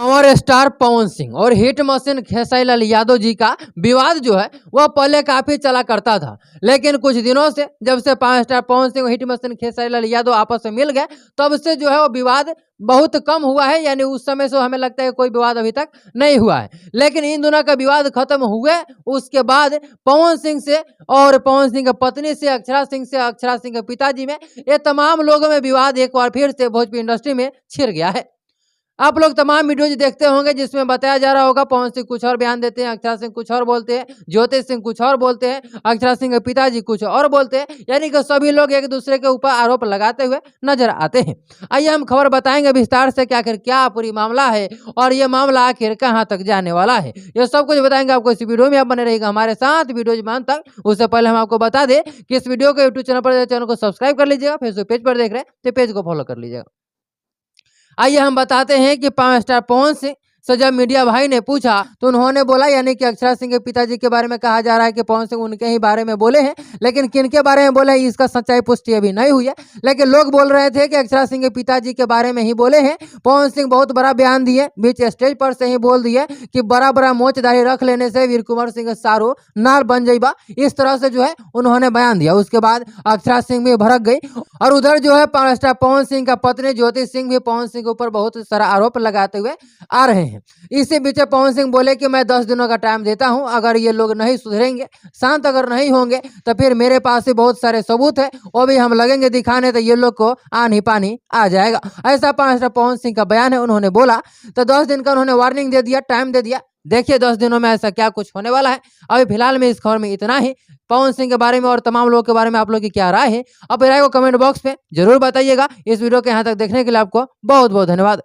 और स्टार पवन सिंह और hit machine Khesari Lal Yadav ji का विवाद जो है वह पहले काफी चला करता था, लेकिन कुछ दिनों से जब से पावर स्टार पवन सिंह और हिट मशीन खेसारी लाल यादव आपस में मिल गए तब से जो है वो विवाद बहुत कम हुआ है। यानी उस समय से हमें लगता है कोई विवाद अभी तक नहीं हुआ है, लेकिन इन दोनों का विवाद खत्म हुए उसके बाद पवन सिंह से और पवन सिंह की पत्नी से अक्षरा सिंह के पिताजी में ये तमाम लोगों में विवाद एक बार फिर से भोजपुरी इंडस्ट्री में छिड़ गया है। आप लोग तमाम वीडियोज देखते होंगे जिसमें बताया जा रहा होगा पवन सिंह कुछ और बयान देते हैं, अक्षरा सिंह कुछ और बोलते हैं, ज्योति सिंह कुछ और बोलते हैं, अक्षरा सिंह के पिताजी कुछ और बोलते हैं। यानी कि सभी लोग एक दूसरे के ऊपर आरोप लगाते हुए नजर आते हैं। आइए हम खबर बताएंगे विस्तार से कि आखिर क्या पूरी मामला है और ये मामला आखिर कहाँ तक जाने वाला है, ये सब कुछ बताएंगे आपको इस वीडियो में। आप बने रहेगा हमारे साथ वीडियो अंत तक। उससे पहले हम आपको बता दें कि इस वीडियो को यूट्यूब चैनल पर चैनल को सब्सक्राइब कर लीजिएगा, फेसबुक पेज पर देख रहे हैं तो पेज को फॉलो कर लीजिएगा। आइए हम बताते हैं कि पावर स्टार पवन सिंह से जब मीडिया भाई ने पूछा तो उन्होंने बोला, यानी कि अक्षरा सिंह के पिताजी के बारे में कहा जा रहा है कि पवन सिंह उनके ही बारे में बोले हैं, लेकिन किनके बारे में बोले हैं इसका सच्चाई पुष्टि अभी नहीं हुई है। लेकिन लोग बोल रहे थे कि अक्षरा सिंह के पिताजी के बारे में ही बोले हैं। पवन सिंह बहुत बड़ा बयान दिए, बीच स्टेज पर से ही बोल दिए कि बड़ा बड़ा मोचदारी रख लेने से वीर कुंवर सिंह सारो नार बन जाइबा, इस तरह से जो है उन्होंने बयान दिया। उसके बाद अक्षरा सिंह भी भड़क गई और उधर जो है पावर स्टार पवन सिंह का पत्नी ज्योति सिंह भी पवन सिंह के ऊपर बहुत सारा आरोप लगाते हुए आ रहे हैं। इसी बीच पवन सिंह बोले कि मैं 10 दिनों का टाइम देता हूं, अगर ये लोग नहीं सुधरेंगे, शांत अगर नहीं होंगे तो फिर मेरे पास ही बहुत सारे सबूत है, वो भी हम लगेंगे दिखाने तो ये लोग को आनी पानी आ जाएगा। ऐसा पवन सिंह का बयान है। उन्होंने बोला तो 10 दिन का उन्होंने वार्निंग दे दिया, टाइम दे दिया। देखिए 10 दिनों में ऐसा क्या कुछ होने वाला है। अभी फिलहाल में इस खबर में इतना ही। पवन सिंह के बारे में और तमाम लोगों के बारे में आप लोग की क्या राय है, अपनी राय को कमेंट बॉक्स में जरूर बताइएगा। इस वीडियो के यहाँ तक देखने के लिए आपको बहुत बहुत धन्यवाद।